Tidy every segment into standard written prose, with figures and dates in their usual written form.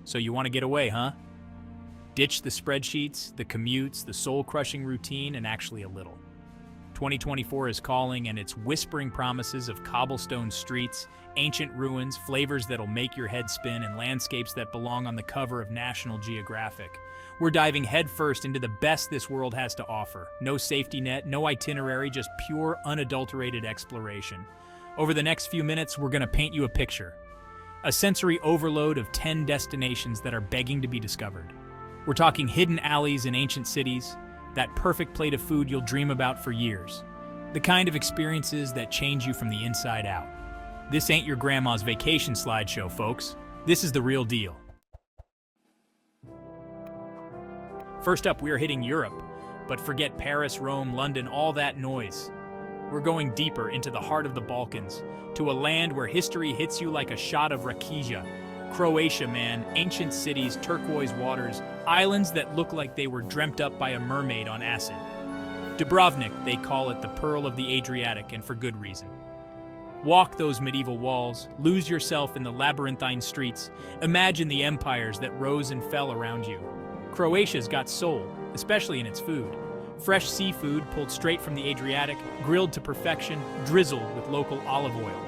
So you want to get away, huh? Ditch the spreadsheets, the commutes, the soul-crushing routine, and actually a little. 2024 is calling, and it's whispering promises of cobblestone streets, ancient ruins, flavors that'll make your head spin, and landscapes that belong on the cover of National Geographic. We're diving headfirst into the best this world has to offer. No safety net, no itinerary, just pure, unadulterated exploration. Over the next few minutes, we're gonna paint you a picture. A sensory overload of 10 destinations that are begging to be discovered. We're talking hidden alleys in ancient cities, that perfect plate of food you'll dream about for years. The kind of experiences that change you from the inside out. This ain't your grandma's vacation slideshow, folks. This is the real deal. First up, we're hitting Europe, but forget Paris, Rome, London, all that noise. We're going deeper into the heart of the Balkans, to a land where history hits you like a shot of Rakija. Croatia, man, ancient cities, turquoise waters, islands that look like they were dreamt up by a mermaid on acid. Dubrovnik, they call it the Pearl of the Adriatic, and for good reason. Walk those medieval walls, lose yourself in the labyrinthine streets, imagine the empires that rose and fell around you. Croatia's got soul, especially in its food. Fresh seafood pulled straight from the Adriatic, grilled to perfection, drizzled with local olive oil.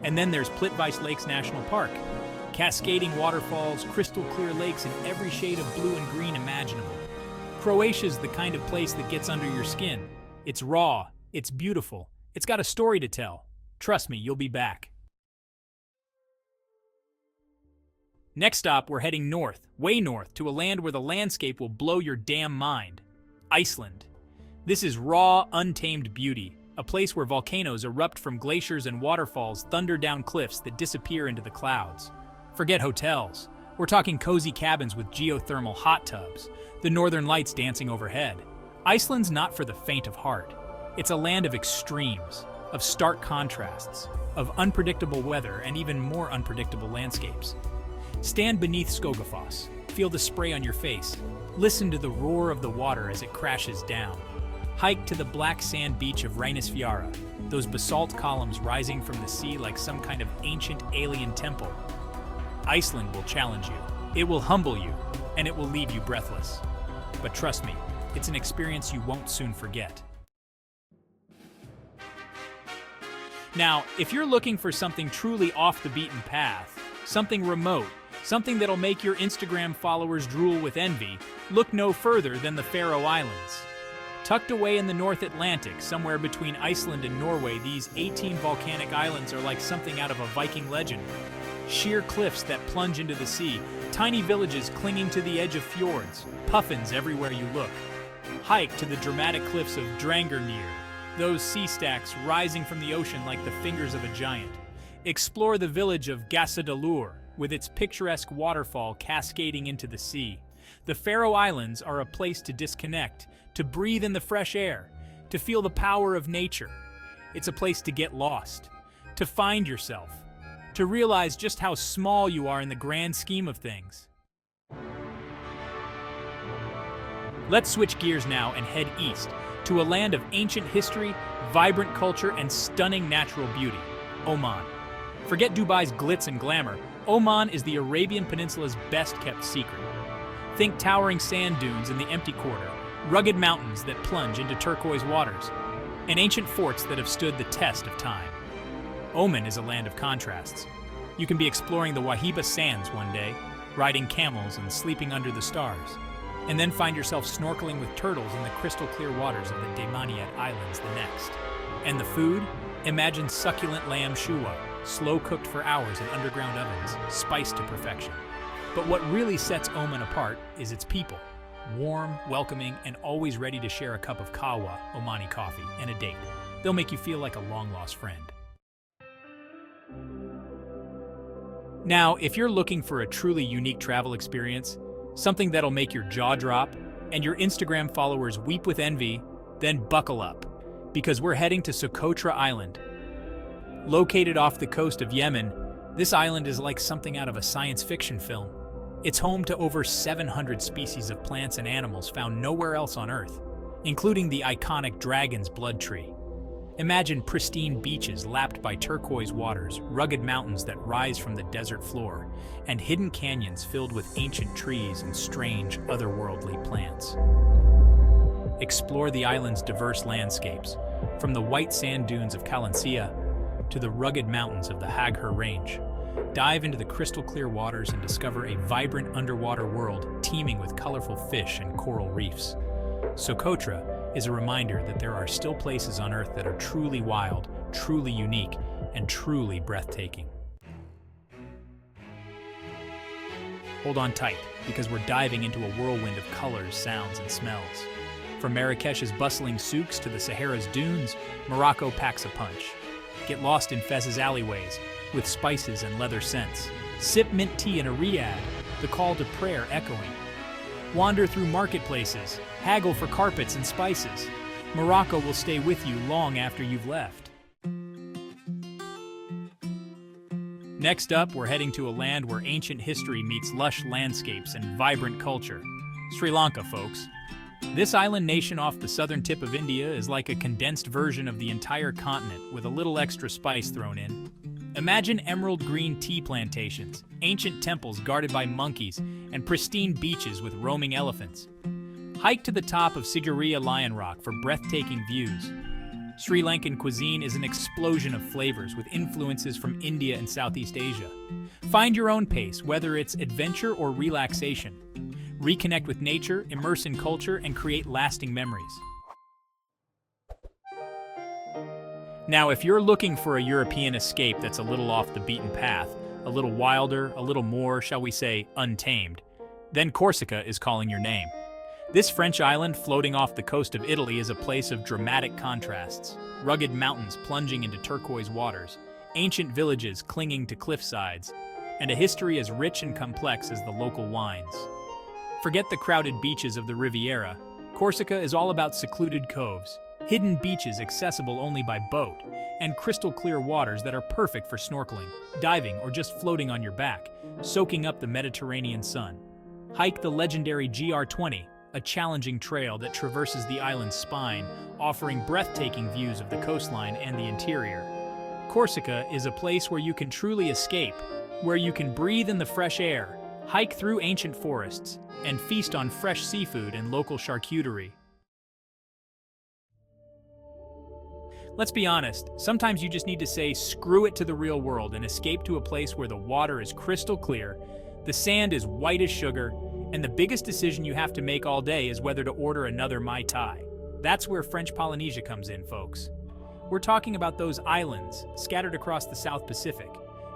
And then there's Plitvice Lakes National Park. Cascading waterfalls, crystal clear lakes in every shade of blue and green imaginable. Croatia's the kind of place that gets under your skin. It's raw, it's beautiful, it's got a story to tell. Trust me, you'll be back. Next stop, we're heading north, way north, to a land where the landscape will blow your damn mind. Iceland. This is raw, untamed beauty, a place where volcanoes erupt from glaciers and waterfalls thunder down cliffs that disappear into the clouds. Forget hotels. We're talking cozy cabins with geothermal hot tubs, the northern lights dancing overhead. Iceland's not for the faint of heart. It's a land of extremes, of stark contrasts, of unpredictable weather and even more unpredictable landscapes. Stand beneath Skogafoss, feel the spray on your face, listen to the roar of the water as it crashes down. Hike to the black sand beach of Reynisfjara, those basalt columns rising from the sea like some kind of ancient alien temple. Iceland will challenge you, it will humble you, and it will leave you breathless. But trust me, it's an experience you won't soon forget. Now, if you're looking for something truly off the beaten path, something remote, something that'll make your Instagram followers drool with envy, look no further than the Faroe Islands. Tucked away in the North Atlantic, somewhere between Iceland and Norway, these 18 volcanic islands are like something out of a Viking legend. Sheer cliffs that plunge into the sea, tiny villages clinging to the edge of fjords, puffins everywhere you look. Hike to the dramatic cliffs of Drangarnir, those sea stacks rising from the ocean like the fingers of a giant. Explore the village of Gassadalur, with its picturesque waterfall cascading into the sea. The Faroe Islands are a place to disconnect, to breathe in the fresh air, to feel the power of nature. It's a place to get lost, to find yourself, to realize just how small you are in the grand scheme of things. Let's switch gears now and head east, to a land of ancient history, vibrant culture, and stunning natural beauty, Oman. Forget Dubai's glitz and glamour. Oman is the Arabian Peninsula's best-kept secret. Think towering sand dunes in the empty quarter, rugged mountains that plunge into turquoise waters, and ancient forts that have stood the test of time. Oman is a land of contrasts. You can be exploring the Wahiba Sands one day, riding camels and sleeping under the stars, and then find yourself snorkeling with turtles in the crystal-clear waters of the Damaniyat Islands the next. And the food? Imagine succulent lamb shuwa, slow-cooked for hours in underground ovens, spiced to perfection. But what really sets Oman apart is its people. Warm, welcoming, and always ready to share a cup of kahwa, Omani coffee, and a date. They'll make you feel like a long-lost friend. Now, if you're looking for a truly unique travel experience, something that'll make your jaw drop and your Instagram followers weep with envy, then buckle up, because we're heading to Socotra Island. Located off the coast of Yemen, this island is like something out of a science fiction film. It's home to over 700 species of plants and animals found nowhere else on Earth, including the iconic dragon's blood tree. Imagine pristine beaches lapped by turquoise waters, rugged mountains that rise from the desert floor, and hidden canyons filled with ancient trees and strange, otherworldly plants. Explore the island's diverse landscapes, from the white sand dunes of Kalancia to the rugged mountains of the Haghur Range. Dive into the crystal-clear waters and discover a vibrant underwater world teeming with colorful fish and coral reefs. Socotra is a reminder that there are still places on Earth that are truly wild, truly unique, and truly breathtaking. Hold on tight, because we're diving into a whirlwind of colors, sounds, and smells. From Marrakesh's bustling souks to the Sahara's dunes, Morocco packs a punch. Get lost in Fez's alleyways, with spices and leather scents. Sip mint tea in a riad, the call to prayer echoing. Wander through marketplaces, haggle for carpets and spices. Morocco will stay with you long after you've left. Next up, we're heading to a land where ancient history meets lush landscapes and vibrant culture. Sri Lanka, folks. This island nation off the southern tip of India is like a condensed version of the entire continent with a little extra spice thrown in. Imagine emerald green tea plantations, ancient temples guarded by monkeys, and pristine beaches with roaming elephants. Hike to the top of Sigiriya Lion Rock for breathtaking views. Sri Lankan cuisine is an explosion of flavors with influences from India and Southeast Asia. Find your own pace, whether it's adventure or relaxation. Reconnect with nature, immerse in culture, and create lasting memories. Now, if you're looking for a European escape that's a little off the beaten path, a little wilder, a little more, shall we say, untamed, then Corsica is calling your name. This French island floating off the coast of Italy is a place of dramatic contrasts. Rugged mountains plunging into turquoise waters, ancient villages clinging to cliff sides, and a history as rich and complex as the local wines. Forget the crowded beaches of the Riviera. Corsica is all about secluded coves, hidden beaches accessible only by boat, and crystal-clear waters that are perfect for snorkeling, diving, or just floating on your back, soaking up the Mediterranean sun. Hike the legendary GR20, a challenging trail that traverses the island's spine, offering breathtaking views of the coastline and the interior. Corsica is a place where you can truly escape, where you can breathe in the fresh air, hike through ancient forests, and feast on fresh seafood and local charcuterie. Let's be honest, sometimes you just need to say screw it to the real world and escape to a place where the water is crystal clear, the sand is white as sugar, and the biggest decision you have to make all day is whether to order another Mai Tai. That's where French Polynesia comes in, folks. We're talking about those islands scattered across the South Pacific.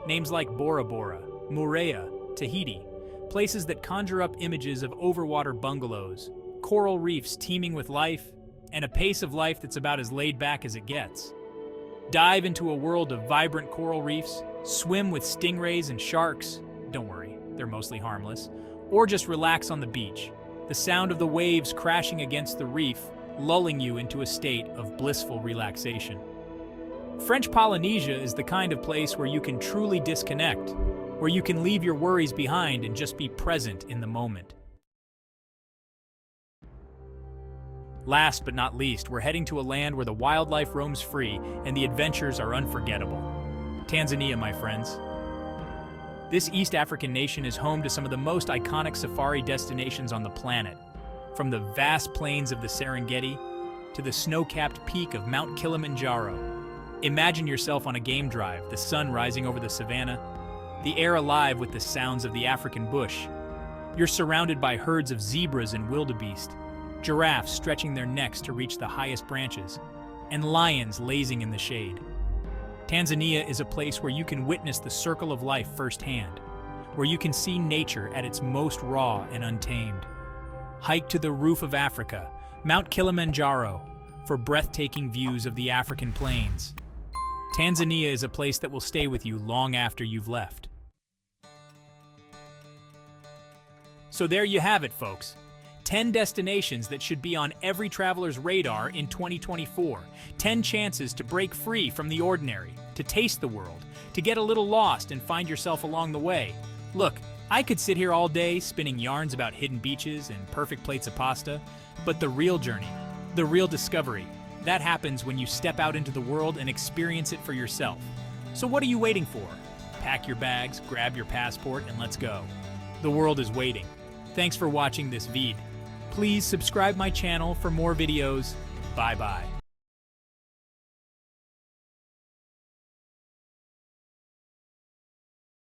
Names like Bora Bora, Moorea, Tahiti, places that conjure up images of overwater bungalows, coral reefs teeming with life, and a pace of life that's about as laid back as it gets. Dive into a world of vibrant coral reefs, swim with stingrays and sharks. Don't worry, they're mostly harmless. Or just relax on the beach, the sound of the waves crashing against the reef, lulling you into a state of blissful relaxation. French Polynesia is the kind of place where you can truly disconnect, where you can leave your worries behind and just be present in the moment. Last but not least, we're heading to a land where the wildlife roams free and the adventures are unforgettable. Tanzania, my friends. This East African nation is home to some of the most iconic safari destinations on the planet. From the vast plains of the Serengeti to the snow-capped peak of Mount Kilimanjaro. Imagine yourself on a game drive, the sun rising over the savannah, the air alive with the sounds of the African bush. You're surrounded by herds of zebras and wildebeest, giraffes stretching their necks to reach the highest branches, and lions lazing in the shade. Tanzania is a place where you can witness the circle of life firsthand, where you can see nature at its most raw and untamed. Hike to the roof of Africa, Mount Kilimanjaro, for breathtaking views of the African plains. Tanzania is a place that will stay with you long after you've left. So there you have it, folks. 10 destinations that should be on every traveler's radar in 2024. 10 chances to break free from the ordinary, to taste the world, to get a little lost and find yourself along the way. Look, I could sit here all day spinning yarns about hidden beaches and perfect plates of pasta, but the real journey, the real discovery, That happens when you step out into the world and experience it for yourself. So what are you waiting for? Pack your bags, grab your passport, and let's go. The world is waiting. Thanks for watching this vid. Please subscribe my channel for more videos. Bye bye.